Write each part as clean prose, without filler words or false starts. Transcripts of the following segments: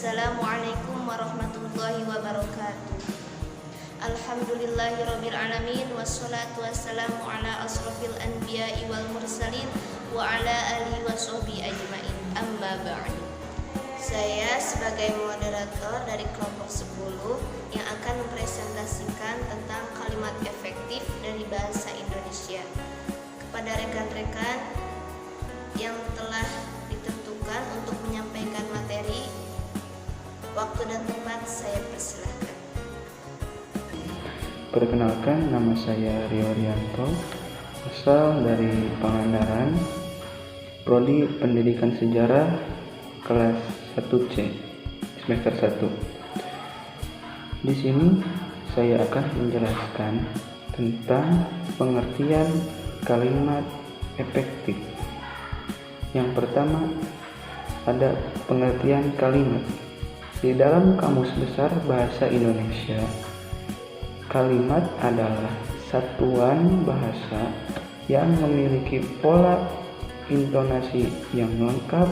Assalamualaikum warahmatullahi wabarakatuh. Alhamdulillahirabbil alamin wassalatu wassalamu ala asrofil anbiya'i wal mursalin wa ala alihi washabihi ajmain. Amma ba'du. Saya sebagai moderator dari kelompok 10 yang akan mempresentasikan tentang kalimat efektif dari bahasa Indonesia kepada rekan-rekan yang telah ditentukan untuk menyampaikan materi. Waktu dan tempat saya persilahkan. Perkenalkan, nama saya Rio Rianto, asal dari Pangandaran, Prodi Pendidikan Sejarah, kelas 1C, semester 1. Di sini saya akan menjelaskan tentang pengertian kalimat efektif. Yang pertama, ada pengertian kalimat. Di dalam Kamus Besar Bahasa Indonesia, kalimat adalah satuan bahasa yang memiliki pola intonasi yang lengkap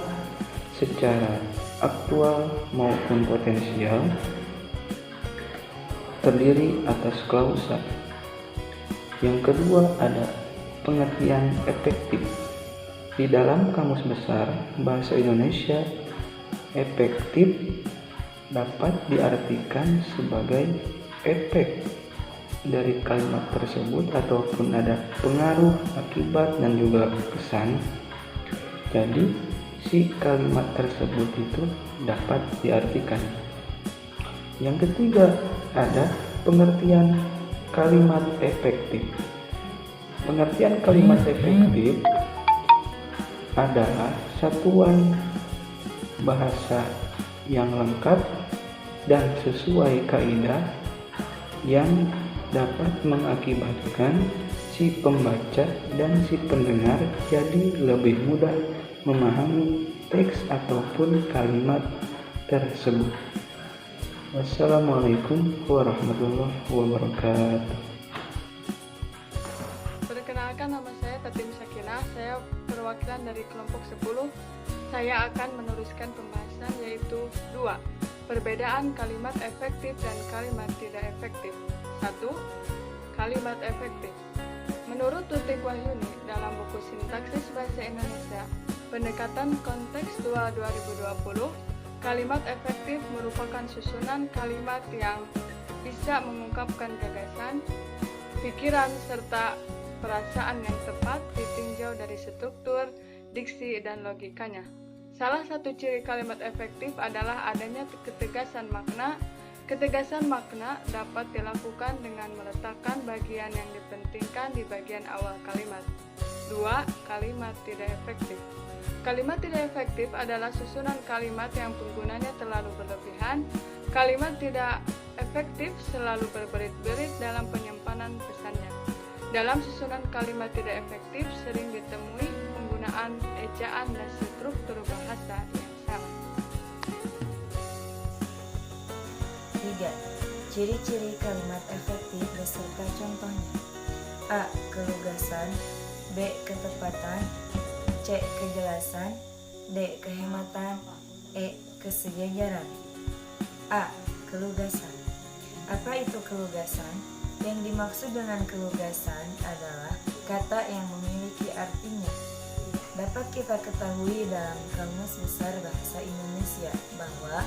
secara aktual maupun potensial, terdiri atas klausa. Yang kedua, ada pengertian efektif. Di dalam Kamus Besar Bahasa Indonesia, efektif dapat diartikan sebagai efek dari kalimat tersebut ataupun ada pengaruh, akibat, dan juga kesan. Jadi si kalimat tersebut itu dapat diartikan. Yang ketiga, ada pengertian kalimat efektif. Pengertian kalimat efektif adalah satuan bahasa yang lengkap dan sesuai kaidah yang dapat mengakibatkan si pembaca dan si pendengar jadi lebih mudah memahami teks ataupun kalimat tersebut. Wassalamualaikum warahmatullahi wabarakatuh. Perkenalkan, nama saya Tatim Sakinah, saya perwakilan dari kelompok 10. Saya akan meneruskan pembahasan yaitu 2. Perbedaan kalimat efektif dan kalimat tidak efektif. 1. Kalimat efektif. Menurut Tutik Wahyuni dalam buku Sintaksis Bahasa Indonesia, Pendekatan Kontekstual 2020, kalimat efektif merupakan susunan kalimat yang bisa mengungkapkan gagasan, pikiran, serta perasaan yang tepat ditinjau dari struktur, diksi, dan logikanya. Salah satu ciri kalimat efektif adalah adanya ketegasan makna. Ketegasan makna dapat dilakukan dengan meletakkan bagian yang dipentingkan di bagian awal kalimat. 2. Kalimat tidak efektif. Kalimat tidak efektif adalah susunan kalimat yang penggunanya terlalu berlebihan. Kalimat tidak efektif selalu berbelit-belit dalam penyimpanan pesannya. Dalam susunan kalimat tidak efektif sering ditemui penggunaan ejaan dan struktur bahasa yang salah. 3. Ciri-ciri kalimat efektif beserta contohnya. A. Kelugasan. B. Ketepatan. C. Kejelasan. D. Kehematan. E. Kesejajaran. A. Kelugasan. Apa itu kelugasan? Yang dimaksud dengan kelugasan adalah kata yang memiliki artinya. Dapat kita ketahui dalam Kamus Besar Bahasa Indonesia bahwa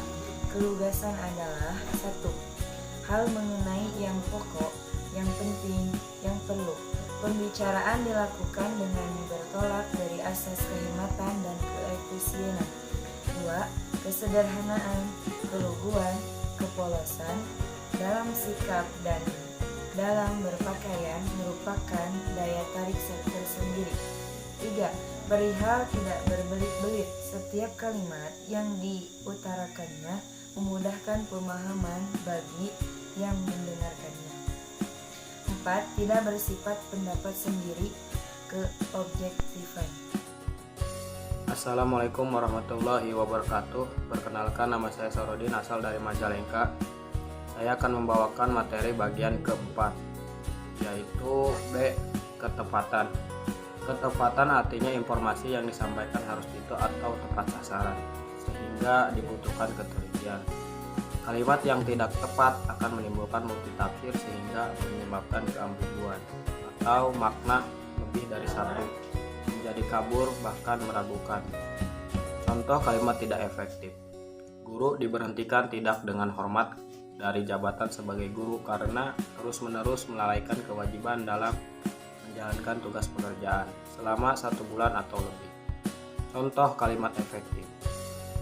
kelugasan adalah 1. Hal mengenai yang pokok, yang penting, yang perlu. Pembicaraan dilakukan dengan bertolak dari asas kehematan dan keefisienan. 2. Kesederhanaan, keluguan, kepolosan dalam sikap dan dalam berpakaian merupakan daya tarik tersendiri. 3. Perihal tidak berbelit-belit, setiap kalimat yang diutarakannya memudahkan pemahaman bagi yang mendengarkannya. 4. Tidak bersifat pendapat sendiri, keobjektifan. Assalamualaikum warahmatullahi wabarakatuh. Perkenalkan, nama saya Saurudin, asal dari Majalengka. Saya akan membawakan materi bagian keempat, yaitu B. Ketepatan. Ketepatan artinya informasi yang disampaikan harus itu atau tepat sasaran, sehingga dibutuhkan ketelitian. pengertian. Kalimat yang tidak tepat akan menimbulkan multitafsir sehingga menyebabkan keambiguan atau makna lebih dari satu, menjadi kabur bahkan meragukan. Contoh kalimat tidak efektif. Guru diberhentikan tidak dengan hormat dari jabatan sebagai guru karena terus-menerus melalaikan kewajiban dalam menjalankan tugas pekerjaan selama 1 bulan atau lebih. Contoh kalimat efektif.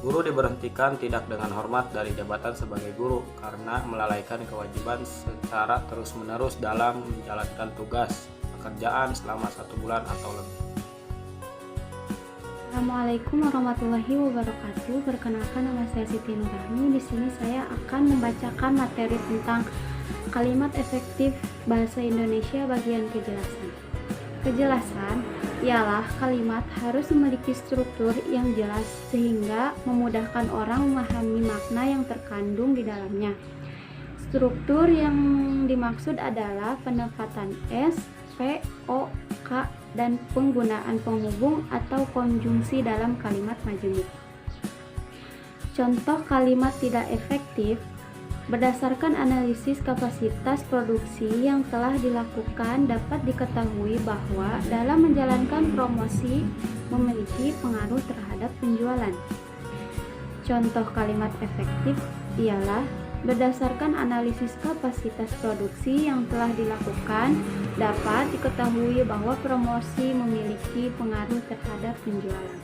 Guru diberhentikan tidak dengan hormat dari jabatan sebagai guru karena melalaikan kewajiban secara terus-menerus dalam menjalankan tugas pekerjaan selama 1 bulan atau lebih. Assalamualaikum warahmatullahi wabarakatuh. Perkenalkan, nama saya Siti Nurahmi. Di sini saya akan membacakan materi tentang kalimat efektif bahasa Indonesia bagian kejelasan. Kejelasan ialah kalimat harus memiliki struktur yang jelas sehingga memudahkan orang memahami makna yang terkandung di dalamnya. Struktur yang dimaksud adalah penempatan S, P, O, K, dan penggunaan penghubung atau konjungsi dalam kalimat majemuk. Contoh kalimat tidak efektif berdasarkan analisis kapasitas produksi yang telah dilakukan dapat diketahui bahwa dalam menjalankan promosi memiliki pengaruh terhadap penjualan. Contoh kalimat efektif ialah berdasarkan analisis kapasitas produksi yang telah dilakukan dapat diketahui bahwa promosi memiliki pengaruh terhadap penjualan.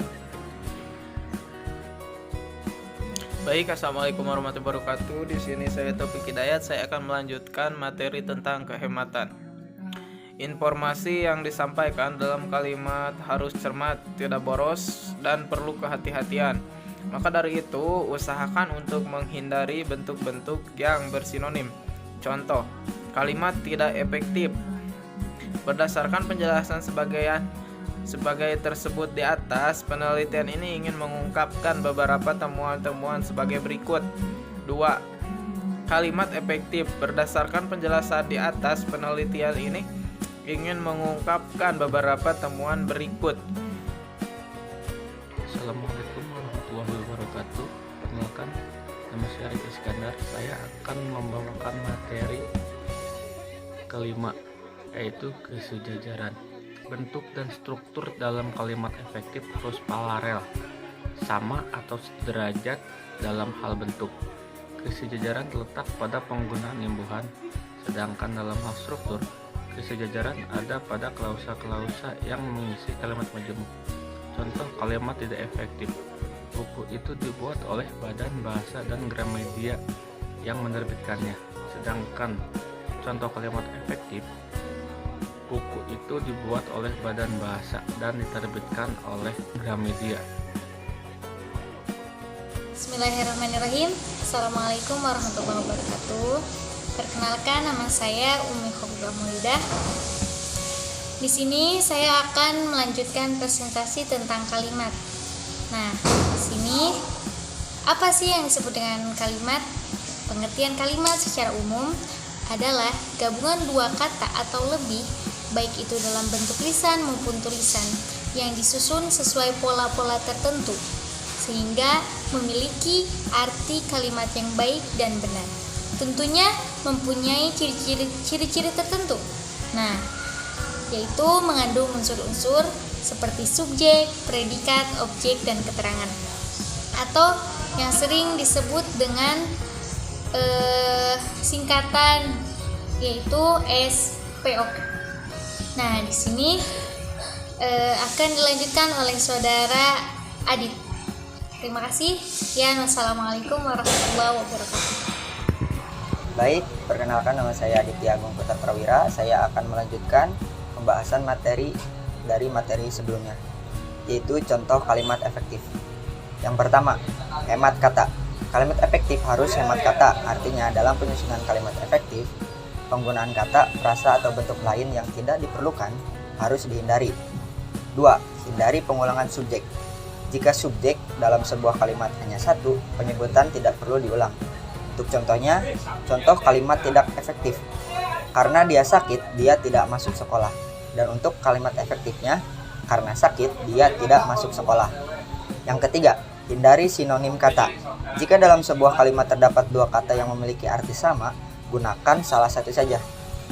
Baik, assalamualaikum warahmatullahi wabarakatuh. Di sini saya Taufik Hidayat. Saya akan melanjutkan materi tentang kehematan. Informasi yang disampaikan dalam kalimat harus cermat, tidak boros, dan perlu kehati-hatian. Maka dari itu, usahakan untuk menghindari bentuk-bentuk yang bersinonim. Contoh, kalimat tidak efektif. Berdasarkan penjelasan sebagai tersebut di atas, penelitian ini ingin mengungkapkan beberapa temuan-temuan sebagai berikut. 2. Kalimat efektif. Berdasarkan penjelasan di atas, penelitian ini ingin mengungkapkan beberapa temuan berikut. Assalamualaikum warahmatullahi wabarakatuh. Perkenalkan, nama saya Arif Iskandar. Saya akan membawakan materi kelima, yaitu kesejajaran. Bentuk dan struktur dalam kalimat efektif harus paralel, sama atau sederajat dalam hal bentuk. Kesejajaran terletak pada penggunaan imbuhan, sedangkan dalam hal struktur, kesejajaran ada pada klausa-klausa yang mengisi kalimat majemuk. Contoh kalimat tidak efektif. Buku itu dibuat oleh Badan Bahasa dan Gramedia yang menerbitkannya. Sedangkan contoh kalimat efektif, buku itu dibuat oleh Badan Bahasa dan diterbitkan oleh Gramedia. Bismillahirrahmanirrahim. Assalamualaikum warahmatullahi wabarakatuh. Perkenalkan, nama saya Umi Khobibah Mulidah. Di sini saya akan melanjutkan presentasi tentang kalimat. Nah, di sini apa sih yang disebut dengan kalimat? Pengertian kalimat secara umum adalah gabungan dua kata atau lebih, baik itu dalam bentuk lisan maupun tulisan, yang disusun sesuai pola-pola tertentu, sehingga memiliki arti kalimat yang baik dan benar. Tentunya mempunyai ciri-ciri tertentu. Nah, yaitu mengandung unsur-unsur seperti subjek, predikat, objek, dan keterangan, atau yang sering disebut dengan singkatan yaitu SPOK. Nah, di sini akan dilanjutkan oleh saudara Adit. Terima kasih. Sekian, wassalamualaikum warahmatullahi wabarakatuh. Baik, perkenalkan, nama saya Aditya Agung Putra Prawira. Saya akan melanjutkan pembahasan materi dari materi sebelumnya, yaitu contoh kalimat efektif. Yang pertama, hemat kata. Kalimat efektif harus hemat kata, artinya dalam penyusunan kalimat efektif, penggunaan kata, frasa, atau bentuk lain yang tidak diperlukan harus dihindari. 2. Hindari pengulangan subjek. Jika subjek dalam sebuah kalimat hanya satu, penyebutan tidak perlu diulang. Untuk contohnya, contoh kalimat tidak efektif. Karena dia sakit, dia tidak masuk sekolah. Dan untuk kalimat efektifnya, karena sakit, dia tidak masuk sekolah. Yang ketiga, Hindari sinonim kata. Jika dalam sebuah kalimat terdapat dua kata yang memiliki arti sama, gunakan salah satu saja.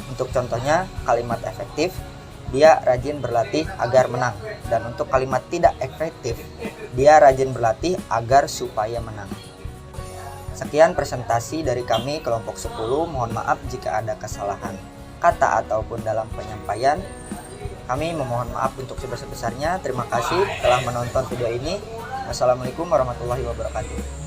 Untuk contohnya, kalimat efektif, dia rajin berlatih agar menang. Dan untuk kalimat tidak efektif, dia rajin berlatih agar supaya menang. Sekian presentasi dari kami kelompok 10. Mohon maaf jika ada kesalahan kata ataupun dalam penyampaian. Kami memohon maaf untuk sebesar-besarnya. Terima kasih telah menonton video ini. Wassalamualaikum warahmatullahi wabarakatuh.